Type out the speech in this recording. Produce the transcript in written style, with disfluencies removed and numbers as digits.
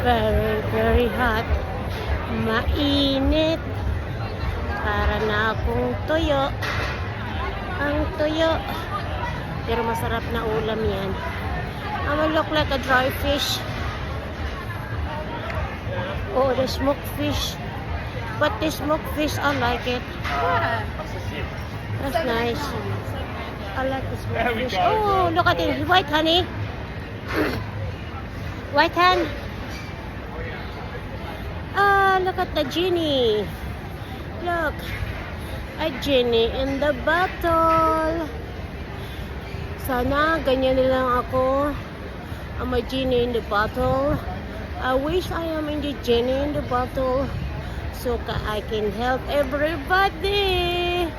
Very, very hot. Mainit. Para na akong tuyo. Ang tuyo. Pero masarap na ulam yan. I'm gonna look like a dry fish. Oh, the smoked fish. But the smoked fish, I like it. That's nice. I like the smoked fish. Oh, look at it. White honey. White hen. Ah, look at the genie. Look. A genie in the bottle. Sana ganyan na lang ako. I'm a genie in the bottle. I wish I am in the genie in the bottle so I can help everybody.